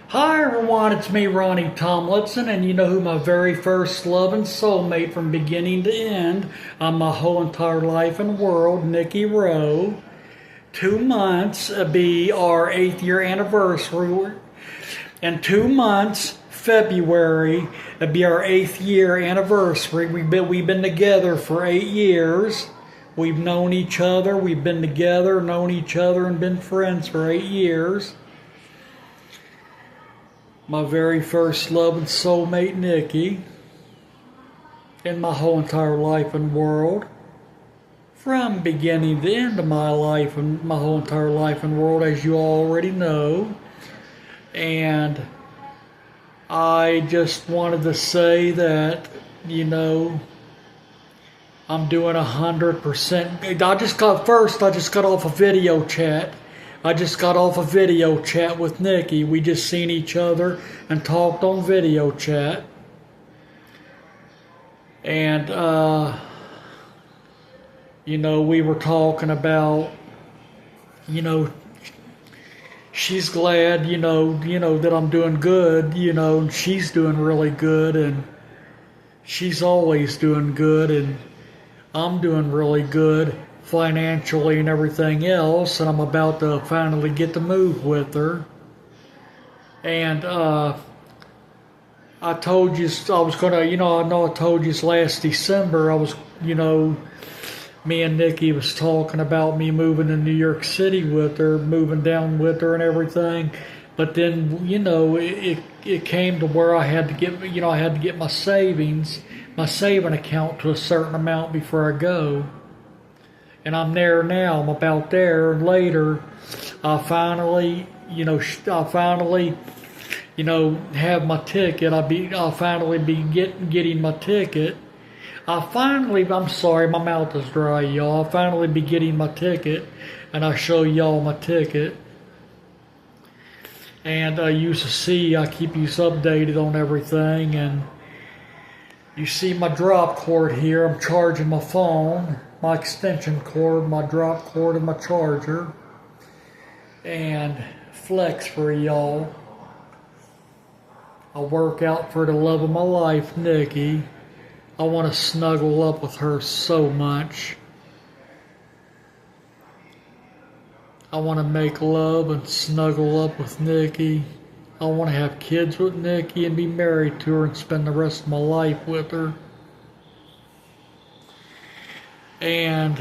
Hi everyone, it's me, Ronnie Tomlinson, and you know who my very first love and soulmate from beginning to end on my whole entire life and world, Niki Rowe. 2 months be our 8th-year anniversary. In 2 months, February, it'd be our 8th-year anniversary. We've been together for 8 years. We've known each other. We've been together, known each other, and been friends for 8 years. My very first love and soulmate, Niki, in my whole entire life and world. From beginning to end of my life and my whole entire life and world, as you already know. And I just wanted to say that, I'm doing 100%. I just got off a video chat. I just got off a video chat with Niki. We just seen each other and talked on video chat. And, we were talking about, she's glad, that I'm doing good, and she's doing really good, and she's always doing good, and I'm doing really good financially and everything else, and I'm about to finally get to move with her. And I told you I was gonna, I know I told you last December I was, me and Niki was talking about me moving to New York City with her, moving down with her and everything. But then, it came to where I had to get my saving account to a certain amount before I go. And I'm there now. I'm about there. And later, I finally, have my ticket. I'll finally be getting my ticket. I'm sorry, my mouth is dry, y'all. I'll finally be getting my ticket, and I'll show y'all my ticket. And you see, I keep you updated on everything. And you see my drop cord here. I'm charging my phone, my extension cord, my drop cord, and my charger. And flex for y'all. I work out for the love of my life, Niki. I want to snuggle up with her so much. I want to make love and snuggle up with Niki. I want to have kids with Niki and be married to her and spend the rest of my life with her. And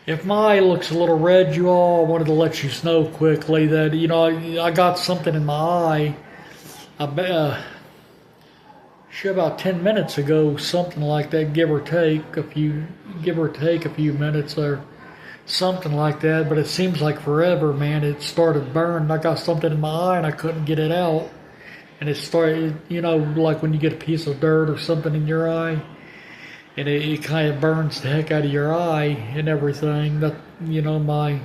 if my eye looks a little red, you all, I wanted to let you know quickly that, I got something in my eye. About 10 minutes ago, something like that, give or take a few minutes or something like that. But it seems like forever, man. It started burning. I got something in my eye and I couldn't get it out. And it started, like when you get a piece of dirt or something in your eye, and it kind of burns the heck out of your eye and everything. That, my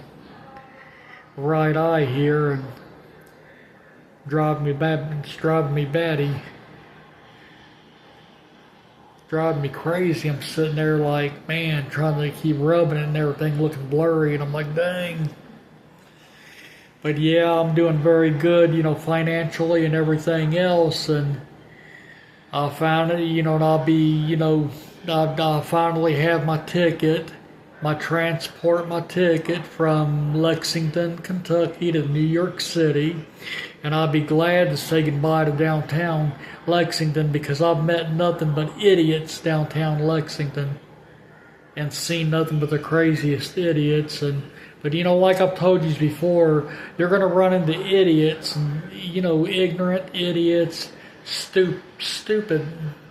right eye here, and it's driving me batty. Driving me crazy. I'm sitting there like, man, trying to keep rubbing it and everything looking blurry, and I'm like, dang. But yeah, I'm doing very good, financially and everything else, and I found it, and I'll be, I'll finally have my ticket, my ticket from Lexington, Kentucky to New York City, and I'll be glad to say goodbye to downtown Lexington, because I've met nothing but idiots downtown Lexington and seen nothing but the craziest idiots. But like I've told you before, you're going to run into idiots and, ignorant idiots, stupid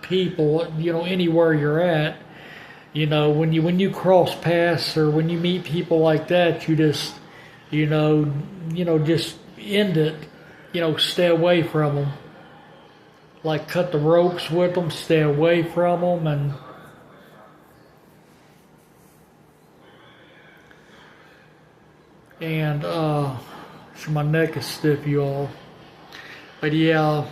people, anywhere you're at. When you cross paths or when you meet people like that, you just, just end it. Stay away from them. Like cut the ropes with them, stay away from them, and so my neck is stiff, y'all. But yeah,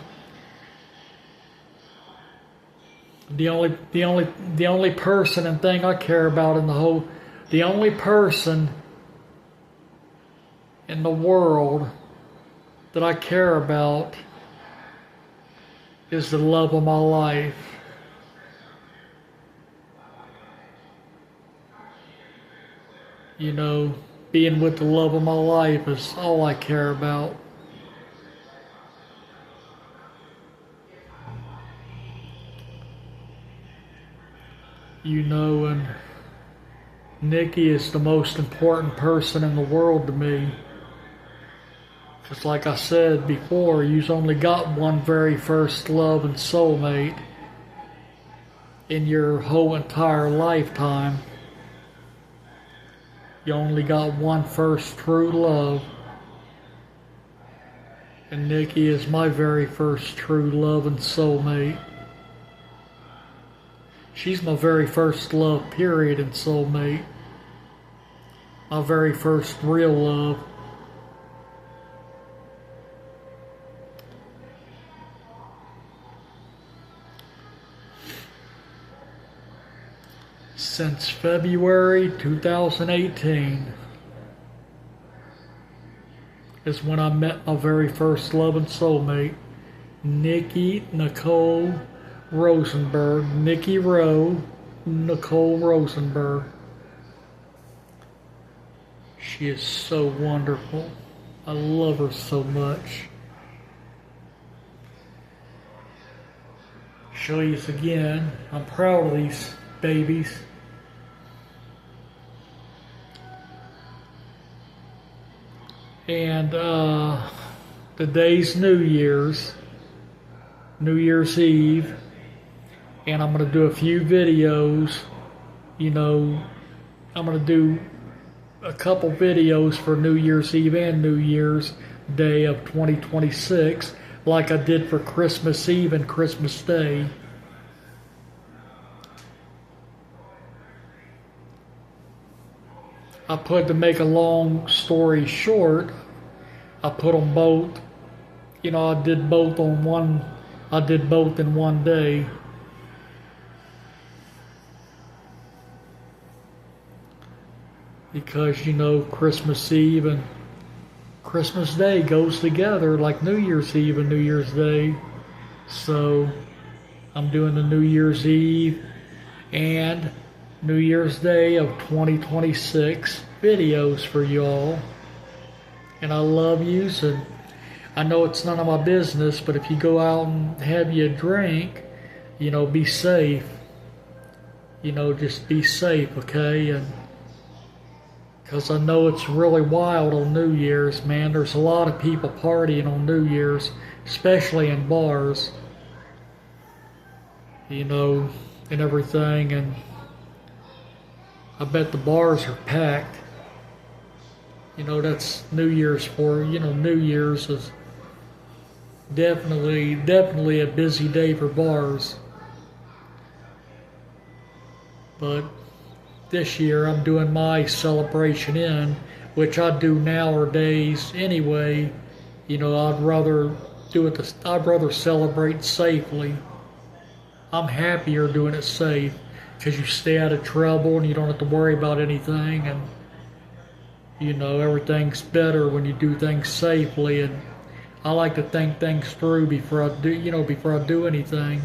the only person and thing I care about the only person in the world that I care about is the love of my life. You know, being with the love of my life is all I care about. You know, and Niki is the most important person in the world to me. Because like I said before, you've only got one very first love and soulmate in your whole entire lifetime. You only got one first true love. And Niki is my very first true love and soulmate. She's my very first love, period, and soulmate. My very first real love. Since February 2018 is when I met my very first love and soulmate, Niki Nicole Rosenberg. Niki Rowe Nicole Rosenberg. She is so wonderful. I love her so much. Show you this again. I'm proud of these babies. And today's New Year's Eve, and I'm going to do a few videos. You know, I'm going to do a couple videos for New Year's Eve and New Year's Day of 2026, like I did for Christmas Eve and Christmas Day. To make a long story short, I put them both, you know, I did both in one day. Because, you know, Christmas Eve and Christmas Day goes together like New Year's Eve and New Year's Day. So I'm doing the New Year's Eve and New Year's Day of 2026 videos for y'all. And I love yous, and I know it's none of my business, but if you go out and have you a drink, you know, be safe. You know, just be safe, okay? And because I know it's really wild on New Year's, man. There's a lot of people partying on New Year's, especially in bars, you know, and everything. And I bet the bars are packed. You know, that's New Year's for, you know, New Year's is definitely a busy day for bars. But this year I'm doing my celebration in, which I do nowadays anyway. You know, I'd rather celebrate safely. I'm happier doing it safe, because you stay out of trouble and you don't have to worry about anything, and you know, everything's better when you do things safely. And I like to think things through before I do anything.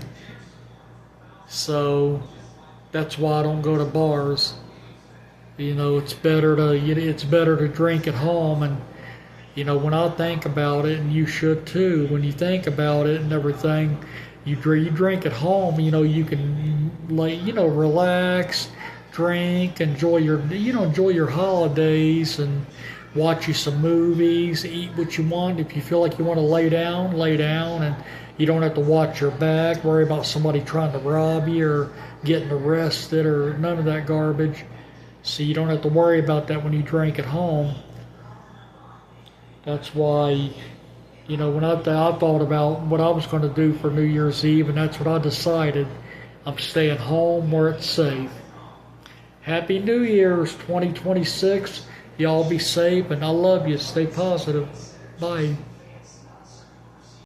So that's why I don't go to bars. You know, it's better to drink at home. And you know, when I think about it, and you should too, when you think about it and everything, you drink at home. You know, you can relax, drink, enjoy your holidays, and watch you some movies, eat what you want. If you feel like you want to lay down, and you don't have to watch your back, worry about somebody trying to rob you or getting arrested or none of that garbage. So you don't have to worry about that when you drink at home. That's why, you know, when I thought about what I was going to do for New Year's Eve, and that's what I decided. I'm staying home where it's safe. Happy New Year's 2026. Y'all be safe, and I love you. Stay positive. Bye.